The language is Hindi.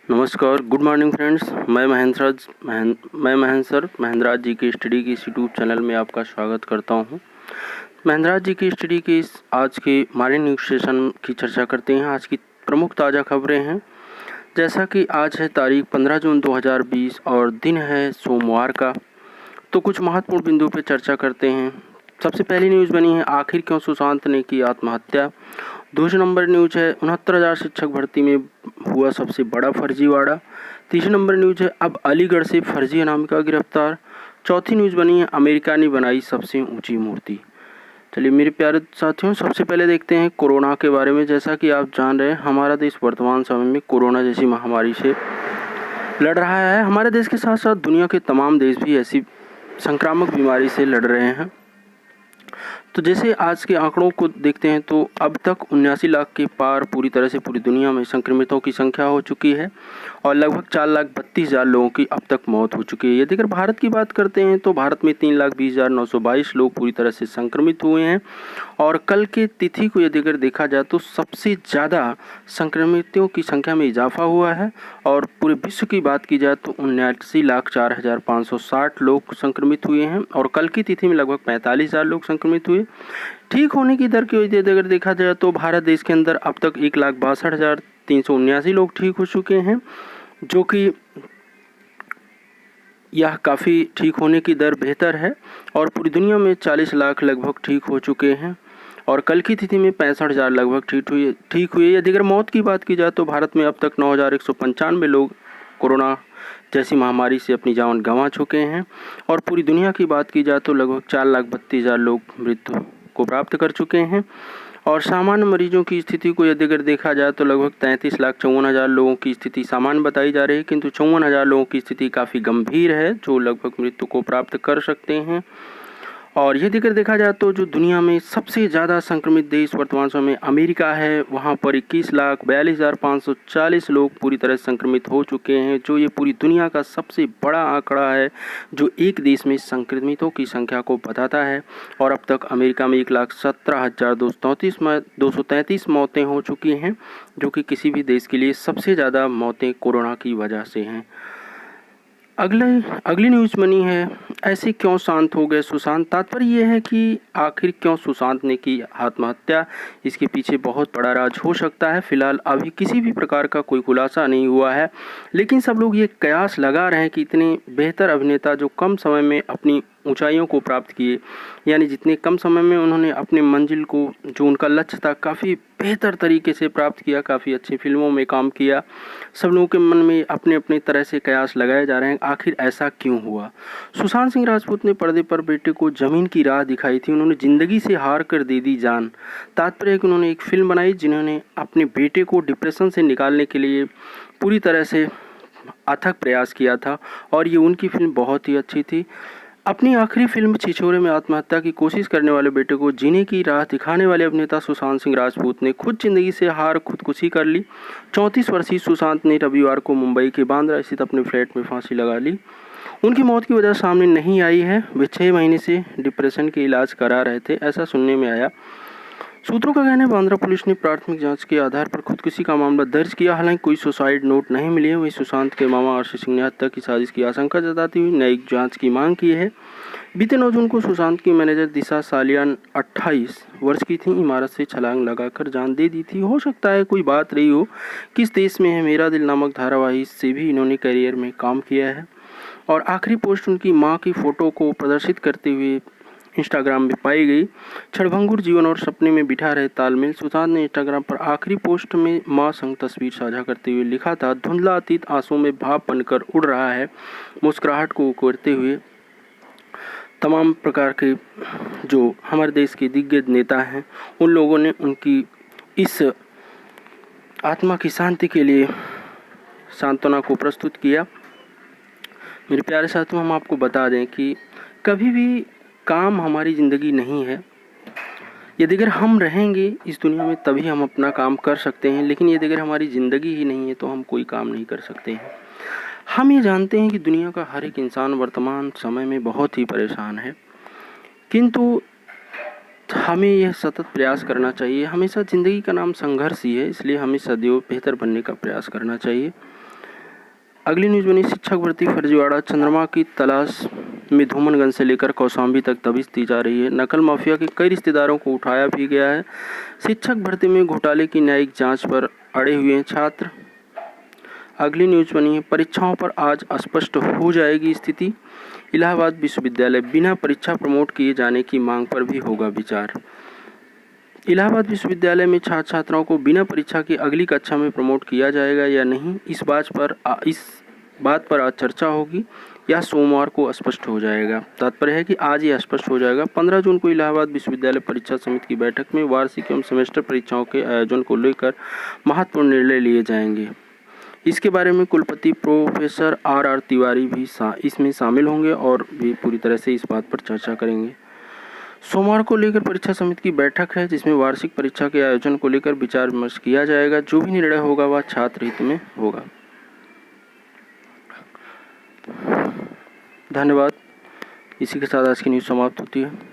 नमस्कार, गुड मॉर्निंग फ्रेंड्स। मैं महेंद्र जी की स्टडी की इस यूट्यूब चैनल में आपका स्वागत करता हूं। महेंद्र जी की स्टडी के इस आज के मॉर्निंग न्यूज सेशन की चर्चा करते हैं। आज की प्रमुख ताज़ा खबरें हैं। जैसा कि आज है तारीख 15 जून 2020 और दिन है सोमवार का, तो कुछ महत्वपूर्ण बिंदु पर चर्चा करते हैं। सबसे पहली न्यूज़ बनी है, आखिर क्यों सुशांत ने की आत्महत्या। दूसरे नंबर न्यूज है, 69,000 शिक्षक भर्ती में हुआ सबसे बड़ा फर्जीवाड़ा। तीसरे नंबर न्यूज है, अब अलीगढ़ से फर्जी अनामिका गिरफ्तार। चौथी न्यूज बनी है, अमेरिका ने बनाई सबसे ऊंची मूर्ति। चलिए मेरे प्यारे साथियों, सबसे पहले देखते हैं कोरोना के बारे में। जैसा कि आप जान रहे हैं, हमारा देश वर्तमान समय में कोरोना जैसी महामारी से लड़ रहा है। हमारे देश के साथ साथ दुनिया के तमाम देश भी ऐसी संक्रामक बीमारी से लड़ रहे हैं। तो जैसे आज के आंकड़ों को देखते हैं तो अब तक 79 लाख के पार पूरी तरह से पूरी दुनिया में संक्रमितों की संख्या हो चुकी है और लगभग 4,32,000 लोगों की अब तक मौत हो चुकी है। यदि अगर भारत की बात करते हैं तो भारत में 3,20,922 लोग पूरी तरह से संक्रमित हुए हैं और कल के तिथि को यदि अगर देखा जाए तो सबसे ज़्यादा संक्रमितों की संख्या में इजाफा हुआ है। और पूरे विश्व की बात की जाए तो 79,04,560 लोग संक्रमित हुए हैं और कल की तिथि में लगभग 45,000 लोग संक्रमित हुए। ठीक होने की दर की वजह से अगर देखा जाए तो भारत देश के अंदर अब तक 1,62,379 लोग ठीक हो चुके हैं, जो कि यह काफ़ी ठीक होने की दर बेहतर है। और पूरी दुनिया में 40 लाख लगभग ठीक हो चुके हैं और कल की तिथि में 65,000 लगभग ठीक हुए। यदि अगर मौत की बात की जाए तो भारत में अब तक 9,195 लोग कोरोना जैसी महामारी से अपनी जान गंवा चुके हैं और पूरी दुनिया की बात की जाए तो लगभग 4,32,000 लोग मृत्यु को प्राप्त कर चुके हैं। और सामान्य मरीजों की स्थिति को यदि अगर देखा जाए तो लगभग 33,54,000 लोगों की स्थिति सामान्य बताई जा रही है, किंतु 54,000 लोगों की स्थिति काफ़ी गंभीर है, जो लगभग मृत्यु को प्राप्त कर सकते हैं। और यदि अगर देखा जाए तो जो दुनिया में सबसे ज़्यादा संक्रमित देश वर्तमान समय में अमेरिका है, वहाँ पर 21,42,540 लोग पूरी तरह से संक्रमित हो चुके हैं, जो ये पूरी दुनिया का सबसे बड़ा आंकड़ा है जो एक देश में संक्रमितों की संख्या को बताता है। और अब तक अमेरिका में 1,17,233 मौतें हो चुकी हैं, जो कि किसी भी देश के लिए सबसे ज़्यादा मौतें कोरोना की वजह से हैं। अगली न्यूज़ बनी है, ऐसे क्यों शांत हो गए सुशांत। तात्पर्य ये है कि आखिर क्यों सुशांत ने की आत्महत्या, इसके पीछे बहुत बड़ा राज हो सकता है। फिलहाल अभी किसी भी प्रकार का कोई खुलासा नहीं हुआ है, लेकिन सब लोग ये कयास लगा रहे हैं कि इतने बेहतर अभिनेता जो कम समय में अपनी ऊंचाइयों को प्राप्त किए, यानी जितने कम समय में उन्होंने अपने मंजिल को, जो उनका लक्ष्य था, काफ़ी बेहतर तरीके से प्राप्त किया, काफ़ी अच्छी फिल्मों में काम किया। सब लोगों के मन में अपने अपने तरह से कयास लगाए जा रहे हैं, आखिर ऐसा क्यों हुआ। सुशांत सिंह राजपूत ने पर्दे पर बेटे को ज़मीन की राह दिखाई थी, उन्होंने ज़िंदगी से हार कर दे दी जान। तात्पर्य है कि उन्होंने एक फिल्म बनाई जिन्होंने अपने बेटे को डिप्रेशन से निकालने के लिए पूरी तरह से अथक प्रयास किया था और ये उनकी फिल्म बहुत ही अच्छी थी। अपनी आखिरी फिल्म छिछोरे में आत्महत्या की कोशिश करने वाले बेटे को जीने की राह दिखाने वाले अभिनेता सुशांत सिंह राजपूत ने खुद जिंदगी से हार खुदकुशी कर ली। 34 वर्षीय सुशांत ने रविवार को मुंबई के बांद्रा स्थित अपने फ्लैट में फांसी लगा ली। उनकी मौत की वजह सामने नहीं आई है। वे 6 महीने से डिप्रेशन के इलाज करा रहे थे, ऐसा सुनने में आया। सूत्रों का कहना है बांद्रा पुलिस ने प्राथमिक जांच के आधार पर खुदकुशी का मामला दर्ज किया। हालांकि कोई सुसाइड नोट नहीं मिले हैं। वहीं सुशांत के मामा आशीष सिंह ने हत्या की साजिश की आशंका जताती हुई न्यायिक जांच की मांग की है। बीते 9 जून को सुशांत की मैनेजर दिशा सालियान 28 वर्ष की थी, इमारत से छलांग लगाकर जान दे दी थी। हो सकता है कोई बात रही हो, किस देश में है मेरा दिल नामक धारावाहिक से भी इन्होंने करियर में काम किया है। और आखिरी पोस्ट उनकी मां की फोटो को प्रदर्शित करते हुए इंस्टाग्राम में पाई गई। क्षणभंगुर जीवन और सपने में बिठा रहे तालमेल। सुशांत ने इंस्टाग्राम पर आखिरी पोस्ट में मां संग तस्वीर साझा करते हुए लिखा था, धुंधला अतीत आंसू में भाप बनकर उड़ रहा है, मुस्कुराहट को उकोरते हुए। तमाम प्रकार के जो हमारे देश के दिग्गज नेता हैं, उन लोगों ने उनकी इस आत्मा की शांति के लिए सांत्वना को प्रस्तुत किया। मेरे प्यारे साथियों, हम आपको बता दें कि कभी भी काम हमारी ज़िंदगी नहीं है। यदि अगर हम रहेंगे इस दुनिया में तभी हम अपना काम कर सकते हैं, लेकिन यदि अगर हमारी ज़िंदगी ही नहीं है तो हम कोई काम नहीं कर सकते हैं। हम ये जानते हैं कि दुनिया का हर एक इंसान वर्तमान समय में बहुत ही परेशान है, किंतु हमें यह सतत प्रयास करना चाहिए। हमेशा ज़िंदगी का नाम संघर्ष ही है, इसलिए हमें सदैव बेहतर बनने का प्रयास करना चाहिए। अगली न्यूज़ बनी शिक्षक भर्ती फर्जीवाड़ा, चंद्रमा की तलाश में धूमनगंज से लेकर कौशाम्बी तक दबिश दी जा रही है। नकल माफिया के कई रिश्तेदारों को उठाया भी गया है। शिक्षक भर्ती में घोटाले की न्यायिक जांच पर अड़े हुए हैं छात्र। अगली न्यूज़ बनी है परीक्षाओं पर आज स्पष्ट हो जाएगी स्थिति। इलाहाबाद विश्वविद्यालय बिना परीक्षा प्रमोट किए जाने की मांग पर भी होगा विचार। इलाहाबाद विश्वविद्यालय में छात्र छात्राओं को बिना परीक्षा की अगली कक्षा में प्रमोट किया जाएगा या नहीं, इस बात पर आज चर्चा होगी या सोमवार को स्पष्ट हो जाएगा। तात्पर्य है कि आज ही स्पष्ट हो जाएगा। 15 जून को इलाहाबाद विश्वविद्यालय परीक्षा समिति की बैठक में वार्षिक एवं सेमेस्टर परीक्षाओं के आयोजन को लेकर महत्वपूर्ण निर्णय लिए जाएंगे। इसके बारे में कुलपति प्रोफेसर आर तिवारी भी इसमें शामिल होंगे और भी पूरी तरह से इस बात पर चर्चा करेंगे। सोमवार को लेकर परीक्षा समिति की बैठक है, जिसमें वार्षिक परीक्षा के आयोजन को लेकर विचार विमर्श किया जाएगा। जो भी निर्णय होगा वह छात्र हित में होगा। धन्यवाद। इसी के साथ आज की न्यूज़ समाप्त होती है।